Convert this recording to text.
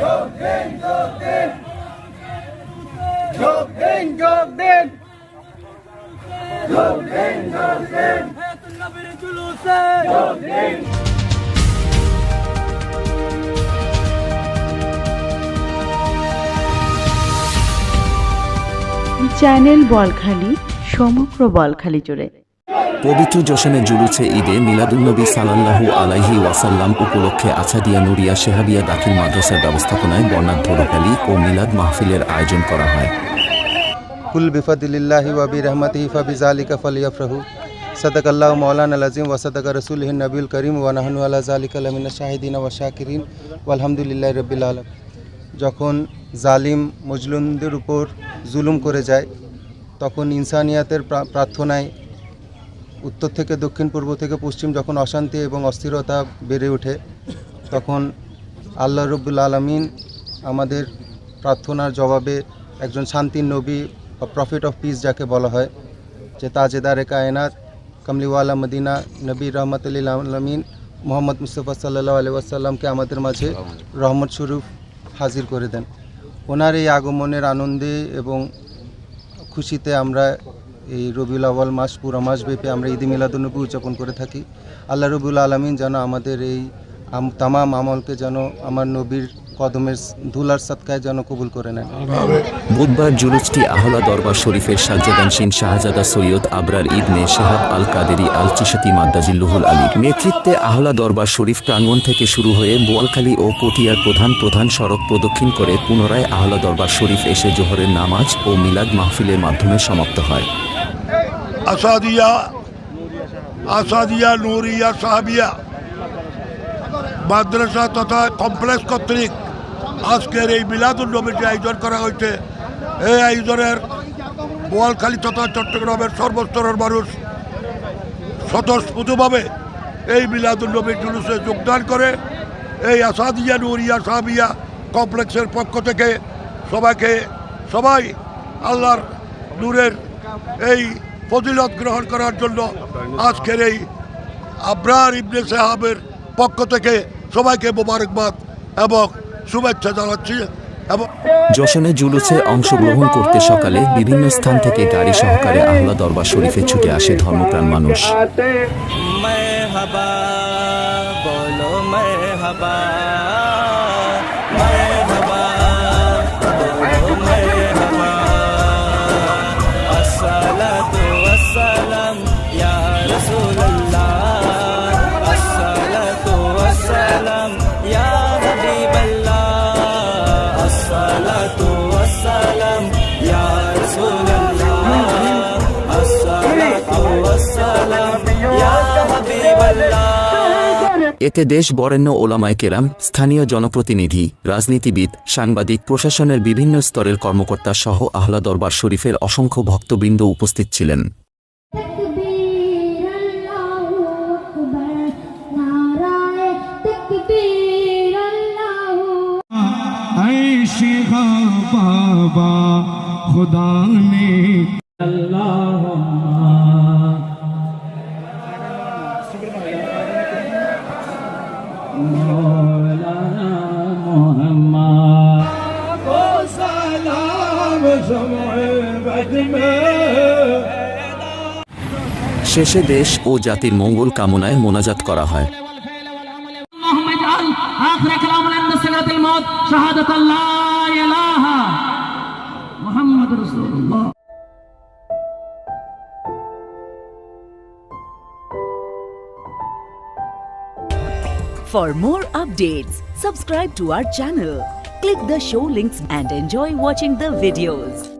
যোগ দিন যোগ দিন যোগ দিন যোগ দিন যোগ দিন যোগ দিন নবীর জুলুসে যোগ দিন। চ্যানেল বলখালি সমগ্র বলখালি জুড়ে পবিত্র যশনে জুলুসে ঈদে মিলাদুন্নবী সাল্লাল্লাহু আলাইহি ওয়াসাল্লাম উপলক্ষে আছাদিয়া নুরিয়া শেহাবিয়া দাখিল মাদ্রাসার ব্যবস্থাপনায় বর্ণাঢ্য রোকালি ও মিলাদ মাহফিলের আয়োজন করা হয়। কুল বিফাদিল্লাহি ওয়া বিরহমাতিহি ফাবিযালিকা ফালিয়াফরাহু সাদাকাল্লাহু মাওলানাল আযীম ওয়া সাদাকা রাসূলুহুন নবিয়ুল কারীম ওয়া নাহনু আলা যালিকা লামিনাশ শাহিদিন ওয়া শাকিরিন ওয়ালহামদুলিল্লাহি রাব্বিল আলামিন। যখন জালিম মজলুমদের উপর জুলুম করে যায় তখন ইনসানিয়াতের প্রার্থনায় উত্তর থেকে দক্ষিণ, পূর্ব থেকে পশ্চিম যখন অশান্তি এবং অস্থিরতা বেড়ে ওঠে তখন আল্লাহ রাব্বুল আলামিন আমাদের প্রার্থনার জবাবে একজন শান্তির নবী বা প্রফেট অফ পিস যাকে বলা হয়, যে তাজেদারে কায়নাত কামলিওয়ালা মদিনা নবী রহমতুল আলমিন মোহাম্মদ মুস্তফা সাল্লাল্লাহু আলাইহি ওয়াসাল্লামকে আমাদের মাঝে রহমত স্বরূপ হাজির করে দেন। ওনার এই আগমনের আনন্দে এবং খুশিতে আমরা এই রবিউল আউয়াল মাস পুরো মাসব্যাপী আমরা ঈদ মিলাদুন্নবী উদযাপন করে থাকি। আল্লাহ রাব্বুল আলামিন যেন আমাদের এই তামাম আমলকে যেন আমার নবীর কদমের ধুলার সাদকায় যেন কবুল করে নেন। বুধবার জুলুসটি আহলা দরবার শরীফের সাজ্জাদানশীন শাহজাদা সৈয়দ আবরার ইবনে শাহাব আল কাদেরী আল চিশতি মাদ্দাজিল্লুহুল আলীর নেতৃত্বে আহলা দরবার শরীফ প্রাঙ্গণ থেকে শুরু হয়ে বোয়ালখালী ও পটিয়ার প্রধান সড়ক প্রদক্ষিণ করে পুনরায় আহলা দরবার শরীফ এসে জোহরের নামাজ ও মিলাদ মাহফিলের মাধ্যমে সমাপ্ত হয়। আসাদিয়া নুরিয়া সাহাবিয়া মাদ্রাসা তথা কমপ্লেক্স কর্তৃক আজকের এই মিলাদুন্নবীর যে আয়োজন করা হয়েছে, এই আয়োজনের বোয়ালখালী তথা চট্টগ্রামের সর্বস্তরের মানুষ স্বতঃস্ফূর্তভাবে এই মিলাদুন্নবীর জুলুসে যোগদান করে এই আসাদিয়া নুরিয়া সাহাবিয়া কমপ্লেক্সের পক্ষ থেকে সবাই আল্লাহর নূরের এই ফজিলত গ্রহণ করার জন্য আজকের এই আবরার ইবনে সাহাবের পক্ষ থেকে সবাইকে মোবারকবাদ এবং শুভেচ্ছা জানাচ্ছি। যশনে জুলুসে অংশগ্রহণ করতে সকালে বিভিন্ন স্থান থেকে গাড়ি সহকারে আহলা দরবার শরীফে ছুটে আসে ধর্মপ্রাণ মানুষ। এতে দেশ বরেণ্য ওলামায়ে কেরাম, স্থানীয় জনপ্রতিনিধি, রাজনীতিবিদ, সাংবাদিক, প্রশাসনের বিভিন্ন স্তরের কর্মকর্তা সহ আহলা দরবার শরীফের অসংখ্য ভক্তবৃন্দ উপস্থিত ছিলেন। শেষে দেশ ও জাতির মঙ্গল কামনায় মোনাজাত করা হয়। For more updates, subscribe to our channel, click the show links and enjoy watching the videos.